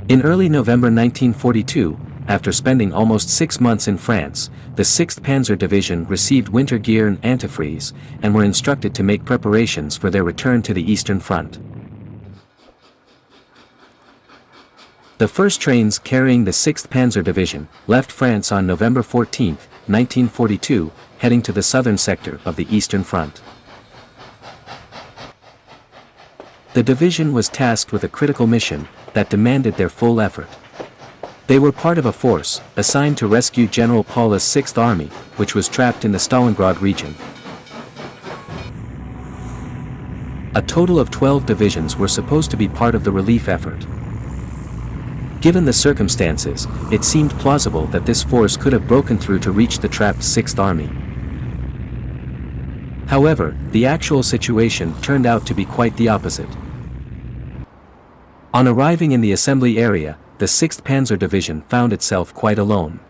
In early November 1942, after spending almost 6 months in France, the 6th Panzer Division received winter gear and antifreeze, and were instructed to make preparations for their return to the Eastern Front. The first trains carrying the 6th Panzer Division left France on November 14, 1942, heading to the southern sector of the Eastern Front. The division was tasked with a critical mission that demanded their full effort. They were part of a force assigned to rescue General Paulus' 6th Army, which was trapped in the Stalingrad region. A total of 12 divisions were supposed to be part of the relief effort. Given the circumstances, it seemed plausible that this force could have broken through to reach the trapped 6th Army. However, the actual situation turned out to be quite the opposite. On arriving in the assembly area, the 6th Panzer Division found itself quite alone.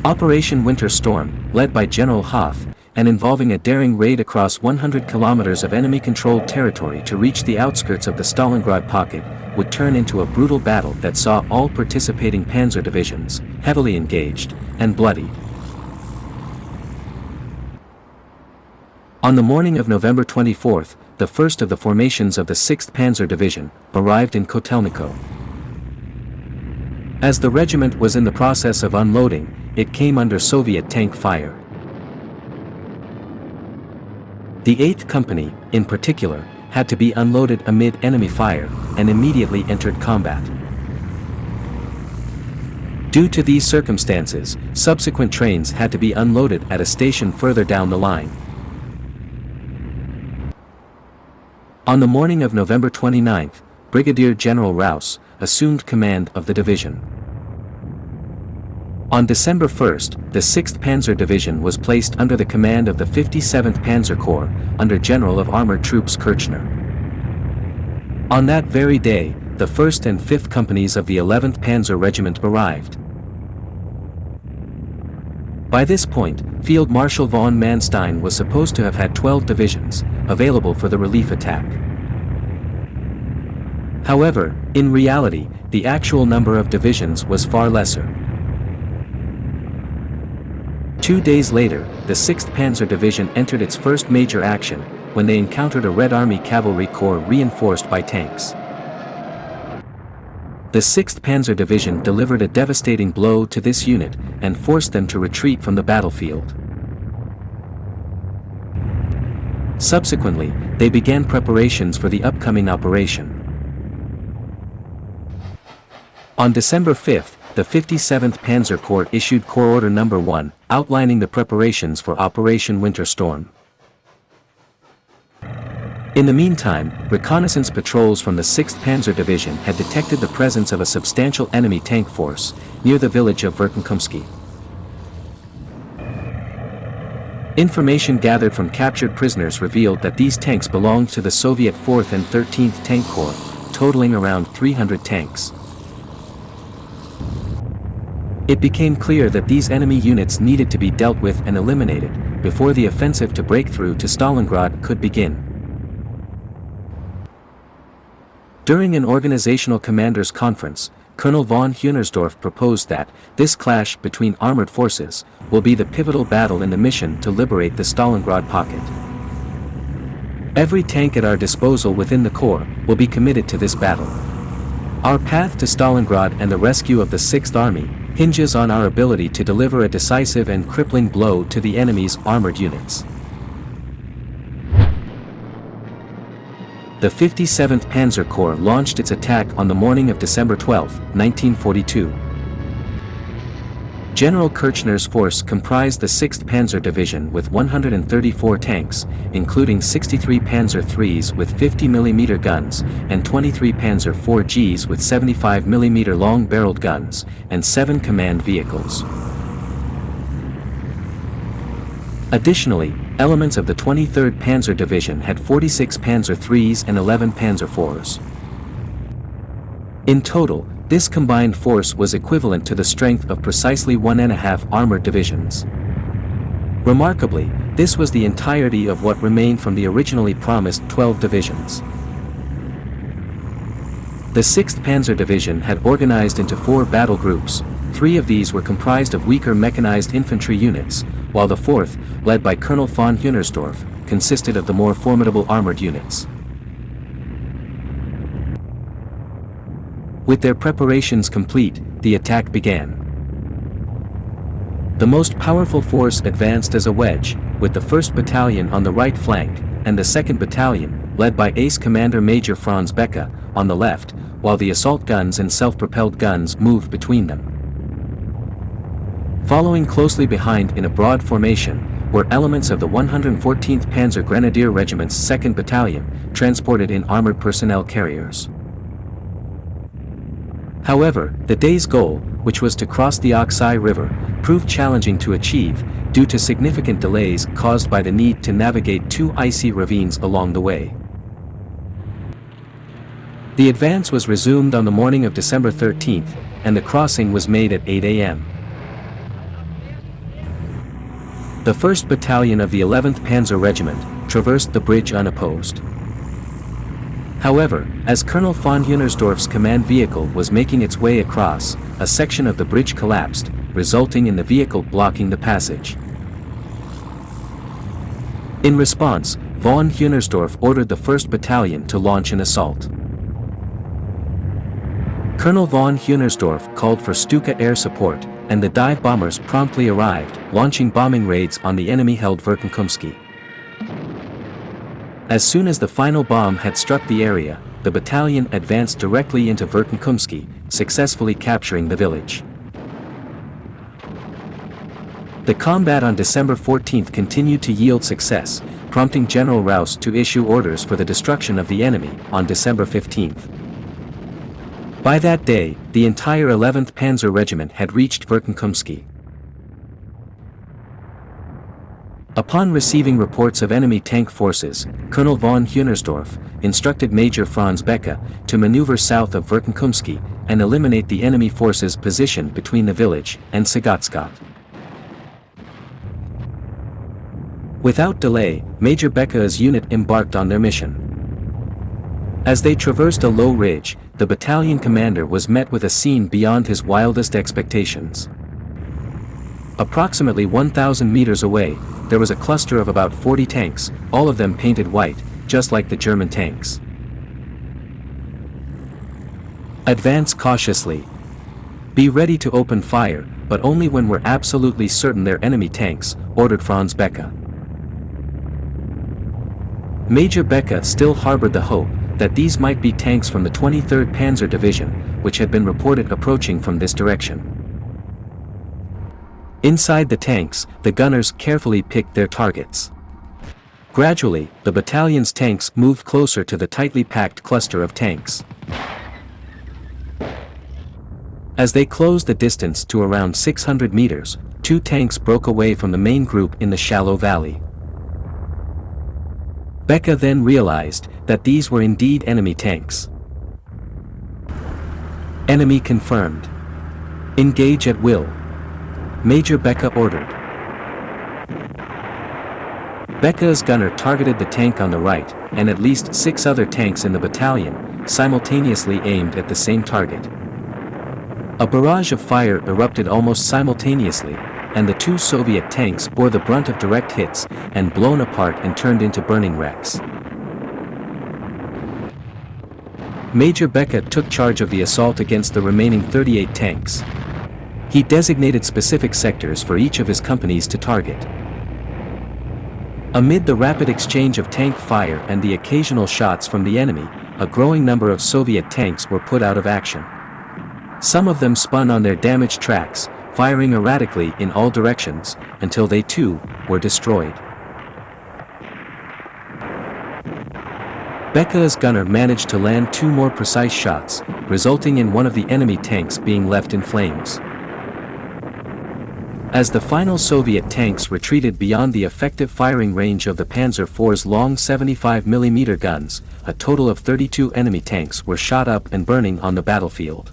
Operation Winter Storm, led by General Hoff, and involving a daring raid across 100 kilometers of enemy-controlled territory to reach the outskirts of the Stalingrad pocket, would turn into a brutal battle that saw all participating panzer divisions heavily engaged and bloodied. On the morning of November 24th, the first of the formations of the 6th Panzer Division arrived in Kotelnikovo. As the regiment was in the process of unloading, it came under Soviet tank fire. The 8th Company, in particular, had to be unloaded amid enemy fire, and immediately entered combat. Due to these circumstances, subsequent trains had to be unloaded at a station further down the line. On the morning of November 29th, Brigadier General Raus assumed command of the division. On December 1st, the 6th Panzer Division was placed under the command of the 57th Panzer Corps, under General of Armored Troops Kirchner. On that very day, the 1st and 5th Companies of the 11th Panzer Regiment arrived. By this point, Field Marshal von Manstein was supposed to have had 12 divisions available for the relief attack. However, in reality, the actual number of divisions was far lesser. 2 days later, the 6th Panzer Division entered its first major action, when they encountered a Red Army cavalry corps reinforced by tanks. The 6th Panzer Division delivered a devastating blow to this unit, and forced them to retreat from the battlefield. Subsequently, they began preparations for the upcoming operation. On December 5th, the 57th Panzer Corps issued Corps Order No. 1, outlining the preparations for Operation Winter Storm. In the meantime, reconnaissance patrols from the 6th Panzer Division had detected the presence of a substantial enemy tank force near the village of Verkhne-Kumskii. Information gathered from captured prisoners revealed that these tanks belonged to the Soviet 4th and 13th Tank Corps, totaling around 300 tanks. It became clear that these enemy units needed to be dealt with and eliminated before the offensive to break through to Stalingrad could begin. During an organizational commanders' conference, Colonel von Hunersdorf proposed that this clash between armored forces will be the pivotal battle in the mission to liberate the Stalingrad pocket. Every tank at our disposal within the Corps will be committed to this battle. Our path to Stalingrad and the rescue of the 6th Army hinges on our ability to deliver a decisive and crippling blow to the enemy's armored units. The 57th Panzer Corps launched its attack on the morning of December 12, 1942. General Kirchner's force comprised the 6th Panzer Division with 134 tanks, including 63 Panzer IIIs with 50mm guns, and 23 Panzer IVGs with 75mm long-barreled guns, and 7 command vehicles. Additionally, elements of the 23rd Panzer Division had 46 Panzer IIIs and 11 Panzer IVs. In total, this combined force was equivalent to the strength of precisely 1.5 armored divisions. Remarkably, this was the entirety of what remained from the originally promised 12 divisions. The 6th Panzer Division had organized into 4 battle groups. 3 of these were comprised of weaker mechanized infantry units, while the 4th, led by Colonel von Hunersdorf, consisted of the more formidable armored units. With their preparations complete, the attack began. The most powerful force advanced as a wedge, with the 1st Battalion on the right flank, and the 2nd Battalion, led by Ace Commander Major Franz Becca, on the left, while the assault guns and self-propelled guns moved between them. Following closely behind in a broad formation, were elements of the 114th Panzer Grenadier Regiment's 2nd Battalion, transported in armored personnel carriers. However, the day's goal, which was to cross the Oksai River, proved challenging to achieve, due to significant delays caused by the need to navigate 2 icy ravines along the way. The advance was resumed on the morning of December 13th, and the crossing was made at 8 a.m. The 1st Battalion of the 11th Panzer Regiment traversed the bridge unopposed. However, as Colonel von Hunersdorf's command vehicle was making its way across, a section of the bridge collapsed, resulting in the vehicle blocking the passage. In response, von Hunersdorf ordered the 1st Battalion to launch an assault. Colonel von Hunersdorf called for Stuka air support, and the dive bombers promptly arrived, launching bombing raids on the enemy-held Verkhne-Kumskii. As soon as the final bomb had struck the area, the battalion advanced directly into Verkhne-Kumskii, successfully capturing the village. The combat on December 14th continued to yield success, prompting General Rouse to issue orders for the destruction of the enemy on December 15th. By that day, the entire 11th Panzer Regiment had reached Verkhne-Kumskii. Upon receiving reports of enemy tank forces, Colonel von Hunersdorf instructed Major Franz Becca to maneuver south of Verkhne-Kumskii and eliminate the enemy forces positioned between the village and Sagatskov. Without delay, Major Becca's unit embarked on their mission. As they traversed a low ridge, the battalion commander was met with a scene beyond his wildest expectations. Approximately 1,000 meters away, there was a cluster of about 40 tanks, all of them painted white, just like the German tanks. Advance cautiously. Be ready to open fire, but only when we're absolutely certain they're enemy tanks, ordered Franz Becca. Major Becca still harbored the hope that these might be tanks from the 23rd Panzer Division, which had been reported approaching from this direction. Inside the tanks, the gunners carefully picked their targets. Gradually, the battalion's tanks moved closer to the tightly packed cluster of tanks. As they closed the distance to around 600 meters, 2 tanks broke away from the main group in the shallow valley. Becca then realized that these were indeed enemy tanks. Enemy confirmed. Engage at will. Major Becca ordered. Becca's gunner targeted the tank on the right, and at least 6 other tanks in the battalion simultaneously aimed at the same target. A barrage of fire erupted almost simultaneously, and the 2 Soviet tanks bore the brunt of direct hits and blown apart and turned into burning wrecks. Major Becca took charge of the assault against the remaining 38 tanks. He designated specific sectors for each of his companies to target. Amid the rapid exchange of tank fire and the occasional shots from the enemy, a growing number of Soviet tanks were put out of action. Some of them spun on their damaged tracks, firing erratically in all directions, until they too were destroyed. Becca's gunner managed to land 2 more precise shots, resulting in one of the enemy tanks being left in flames. As the final Soviet tanks retreated beyond the effective firing range of the Panzer IV's long 75mm guns, a total of 32 enemy tanks were shot up and burning on the battlefield.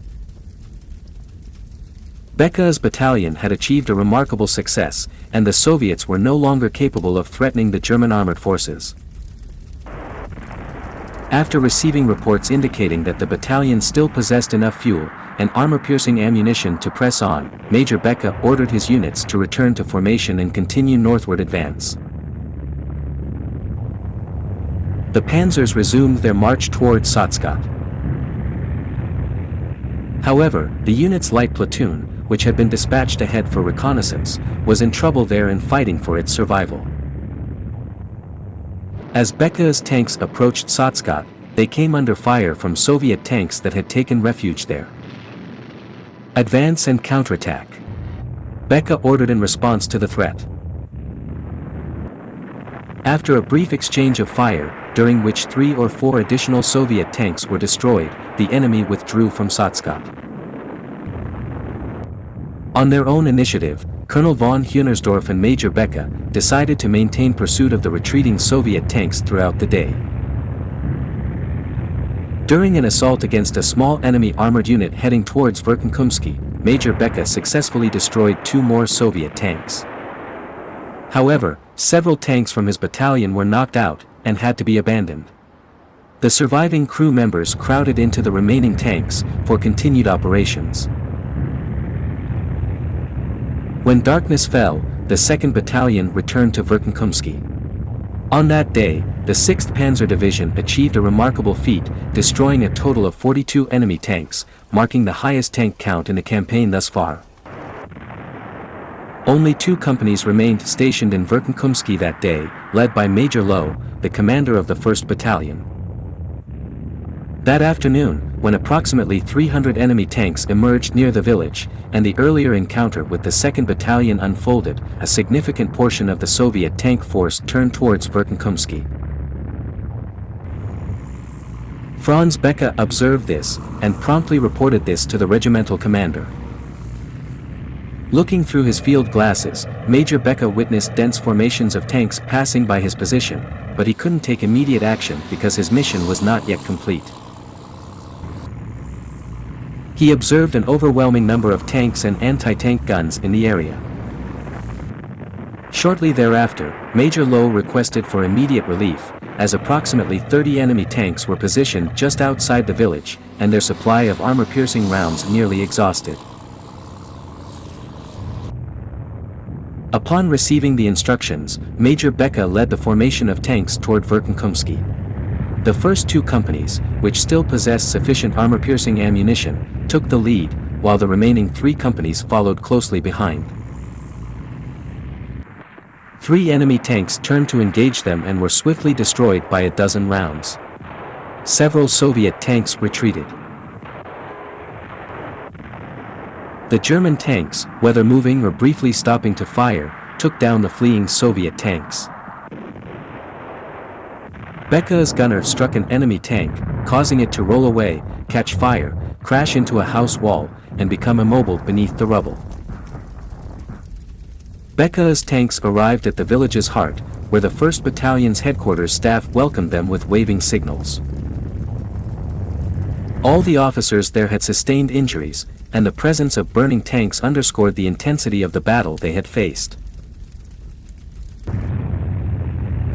Becca's battalion had achieved a remarkable success, and the Soviets were no longer capable of threatening the German armored forces. After receiving reports indicating that the battalion still possessed enough fuel and armor-piercing ammunition to press on, Major Becca ordered his units to return to formation and continue northward advance. The Panzers resumed their march toward Salzgitter. However, the unit's light platoon, which had been dispatched ahead for reconnaissance, was in trouble there and fighting for its survival. As Becca's tanks approached Salzgitter, they came under fire from Soviet tanks that had taken refuge there. Advance and counterattack. Becca ordered in response to the threat. After a brief exchange of fire, during which 3 or 4 additional Soviet tanks were destroyed, the enemy withdrew from Salzgitter. On their own initiative, Colonel von Hunersdorf and Major Becca decided to maintain pursuit of the retreating Soviet tanks throughout the day. During an assault against a small enemy armored unit heading towards Verkhne-Kumskii, Major Becca successfully destroyed 2 more Soviet tanks. However, several tanks from his battalion were knocked out and had to be abandoned. The surviving crew members crowded into the remaining tanks for continued operations. When darkness fell, the 2nd Battalion returned to Verkhne-Kumskii. On that day, the 6th Panzer Division achieved a remarkable feat, destroying a total of 42 enemy tanks, marking the highest tank count in the campaign thus far. Only 2 companies remained stationed in Verkhne-Kumskii that day, led by Major Lowe, the commander of the 1st Battalion. That afternoon, when approximately 300 enemy tanks emerged near the village, and the earlier encounter with the 2nd Battalion unfolded, a significant portion of the Soviet tank force turned towards Verkhne-Kumskii. Franz Becca observed this, and promptly reported this to the regimental commander. Looking through his field glasses, Major Becca witnessed dense formations of tanks passing by his position, but he couldn't take immediate action because his mission was not yet complete. He observed an overwhelming number of tanks and anti-tank guns in the area. Shortly thereafter, Major Lowe requested for immediate relief, as approximately 30 enemy tanks were positioned just outside the village, and their supply of armor-piercing rounds nearly exhausted. Upon receiving the instructions, Major Becca led the formation of tanks toward Verkhne-Kumskii. The first 2 companies, which still possessed sufficient armor-piercing ammunition, took the lead, while the remaining 3 companies followed closely behind. 3 enemy tanks turned to engage them and were swiftly destroyed by a dozen rounds. Several Soviet tanks retreated. The German tanks, whether moving or briefly stopping to fire, took down the fleeing Soviet tanks. Becca's gunner struck an enemy tank, causing it to roll away, catch fire, crash into a house wall, and become immobile beneath the rubble. Becca's tanks arrived at the village's heart, where the 1st Battalion's headquarters staff welcomed them with waving signals. All the officers there had sustained injuries, and the presence of burning tanks underscored the intensity of the battle they had faced.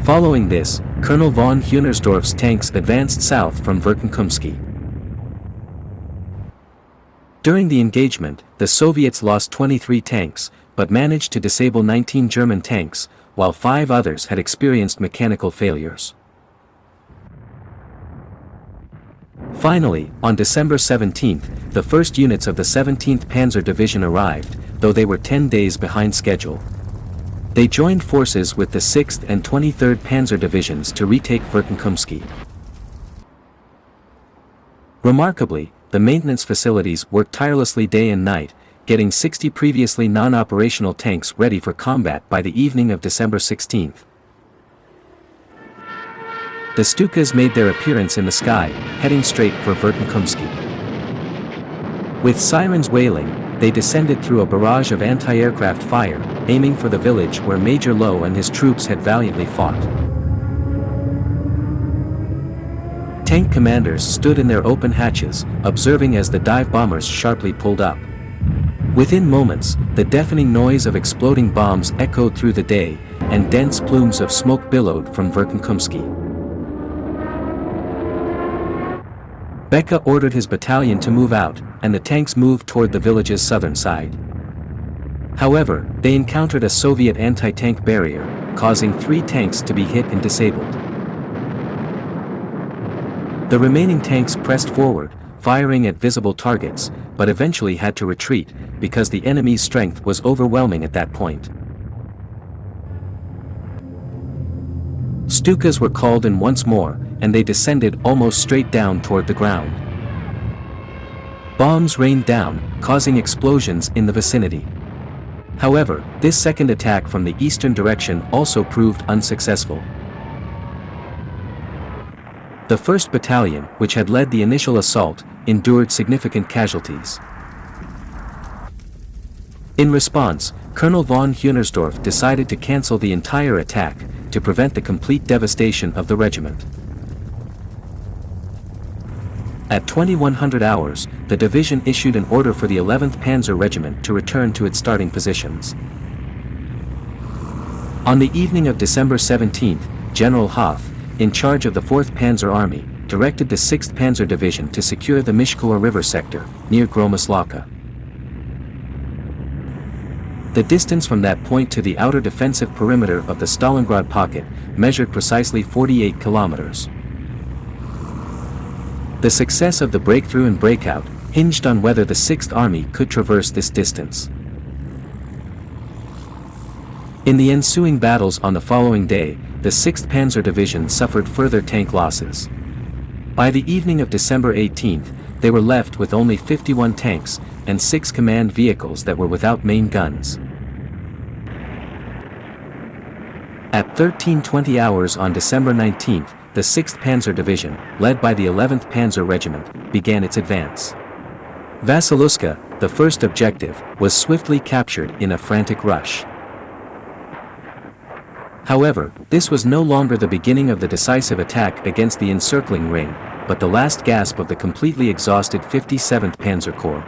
Following this, Colonel von Hunersdorf's tanks advanced south from Verkhne-Kumskii. During the engagement, the Soviets lost 23 tanks, but managed to disable 19 German tanks, while 5 others had experienced mechanical failures. Finally, on December 17, the first units of the 17th Panzer Division arrived, though they were 10 days behind schedule. They joined forces with the 6th and 23rd Panzer Divisions to retake Verkhne-Kumskii. Remarkably, the maintenance facilities worked tirelessly day and night, getting 60 previously non-operational tanks ready for combat by the evening of December 16. The Stukas made their appearance in the sky, heading straight for Verkhne-Kumskii. With sirens wailing, they descended through a barrage of anti-aircraft fire, aiming for the village where Major Lowe and his troops had valiantly fought. Tank commanders stood in their open hatches, observing as the dive bombers sharply pulled up. Within moments, the deafening noise of exploding bombs echoed through the day, and dense plumes of smoke billowed from Verkhne-Kumskii. Becca ordered his battalion to move out, and the tanks moved toward the village's southern side. However, they encountered a Soviet anti-tank barrier, causing 3 tanks to be hit and disabled. The remaining tanks pressed forward, firing at visible targets, but eventually had to retreat, because the enemy's strength was overwhelming at that point. Stukas were called in once more, and they descended almost straight down toward the ground. Bombs rained down, causing explosions in the vicinity. However, this second attack from the eastern direction also proved unsuccessful. The 1st Battalion, which had led the initial assault, endured significant casualties. In response, Colonel von Hunersdorf decided to cancel the entire attack, to prevent the complete devastation of the regiment. At 2100 hours, the division issued an order for the 11th Panzer Regiment to return to its starting positions. On the evening of December 17, General Hoff, in charge of the 4th Panzer Army, directed the 6th Panzer Division to secure the Mishkova River sector, near Gromoslaka. The distance from that point to the outer defensive perimeter of the Stalingrad pocket measured precisely 48 kilometers. The success of the breakthrough and breakout hinged on whether the 6th Army could traverse this distance. In the ensuing battles on the following day, the 6th Panzer Division suffered further tank losses. By the evening of December 18, they were left with only 51 tanks and 6 command vehicles that were without main guns. At 13:20 hours on December 19, the 6th Panzer Division, led by the 11th Panzer Regiment, began its advance. Vasiluska, the first objective, was swiftly captured in a frantic rush. However, this was no longer the beginning of the decisive attack against the encircling ring, but the last gasp of the completely exhausted 57th Panzer Corps.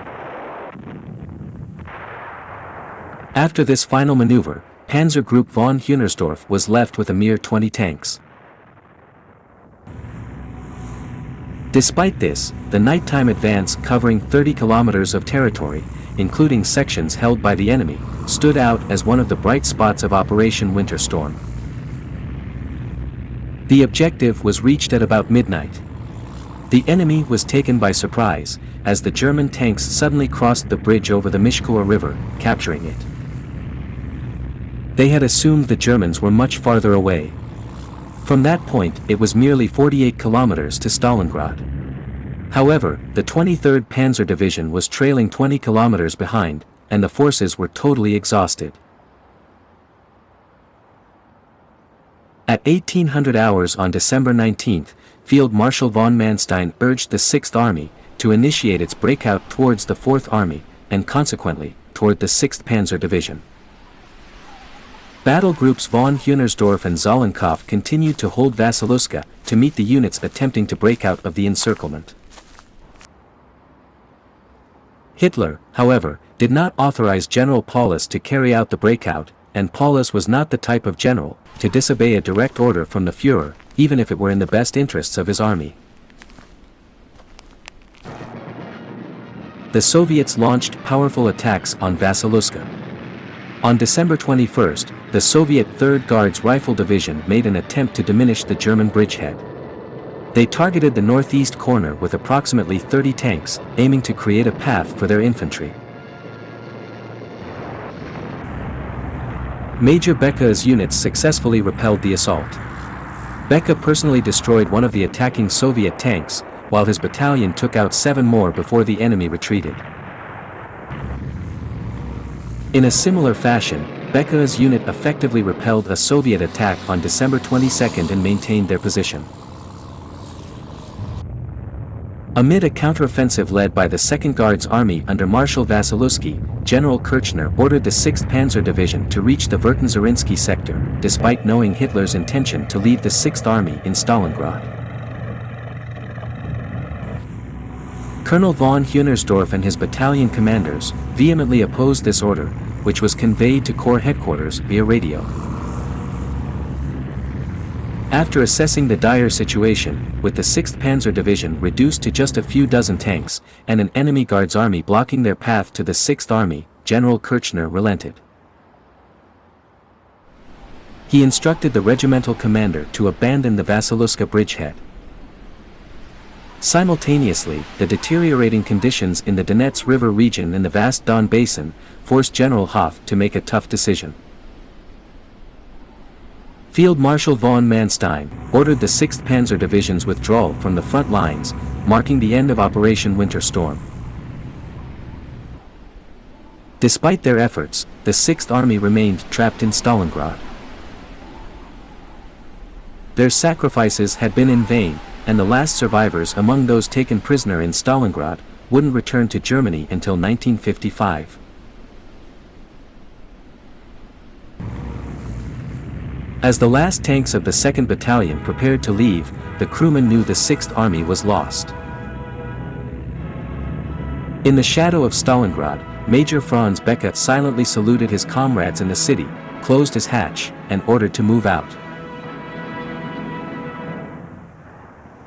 After this final maneuver, Panzer Group von Hunersdorf was left with a mere 20 tanks. Despite this, the nighttime advance covering 30 kilometers of territory, including sections held by the enemy, stood out as one of the bright spots of Operation Winter Storm. The objective was reached at about midnight. The enemy was taken by surprise, as the German tanks suddenly crossed the bridge over the Mishkova River, capturing it. They had assumed the Germans were much farther away. From that point, it was merely 48 kilometers to Stalingrad. However, the 23rd Panzer Division was trailing 20 kilometers behind, and the forces were totally exhausted. At 1800 hours on December 19, Field Marshal von Manstein urged the 6th Army to initiate its breakout towards the 4th Army, and consequently, toward the 6th Panzer Division. Battle groups von Hunersdorf and Zollenkopf continued to hold Vasiluska to meet the units attempting to break out of the encirclement. Hitler, however, did not authorize General Paulus to carry out the breakout, and Paulus was not the type of general to disobey a direct order from the Führer, even if it were in the best interests of his army. The Soviets launched powerful attacks on Vasiluska. On December 21, the Soviet 3rd Guards Rifle Division made an attempt to diminish the German bridgehead. They targeted the northeast corner with approximately 30 tanks, aiming to create a path for their infantry. Major Becca's units successfully repelled the assault. Becca personally destroyed one of the attacking Soviet tanks, while his battalion took out 7 more before the enemy retreated. In a similar fashion, Becca's unit effectively repelled a Soviet attack on December 22 and maintained their position. Amid a counteroffensive led by the 2nd Guards Army under Marshal Vasiluski, General Kirchner ordered the 6th Panzer Division to reach the Verkhne-Kumskii sector, despite knowing Hitler's intention to leave the 6th Army in Stalingrad. Colonel von Hunersdorf and his battalion commanders vehemently opposed this order, which was conveyed to Corps headquarters via radio. After assessing the dire situation, with the 6th Panzer Division reduced to just a few dozen tanks, and an enemy Guards army blocking their path to the 6th Army, General Kirchner relented. He instructed the regimental commander to abandon the Vasiluska bridgehead. Simultaneously, the deteriorating conditions in the Donets River region and the vast Don Basin forced General Hoff to make a tough decision. Field Marshal von Manstein ordered the 6th Panzer Division's withdrawal from the front lines, marking the end of Operation Winter Storm. Despite their efforts, the 6th Army remained trapped in Stalingrad. Their sacrifices had been in vain, and the last survivors among those taken prisoner in Stalingrad wouldn't return to Germany until 1955. As the last tanks of the 2nd Battalion prepared to leave, the crewmen knew the 6th Army was lost. In the shadow of Stalingrad, Major Franz Becca silently saluted his comrades in the city, closed his hatch, and ordered to move out.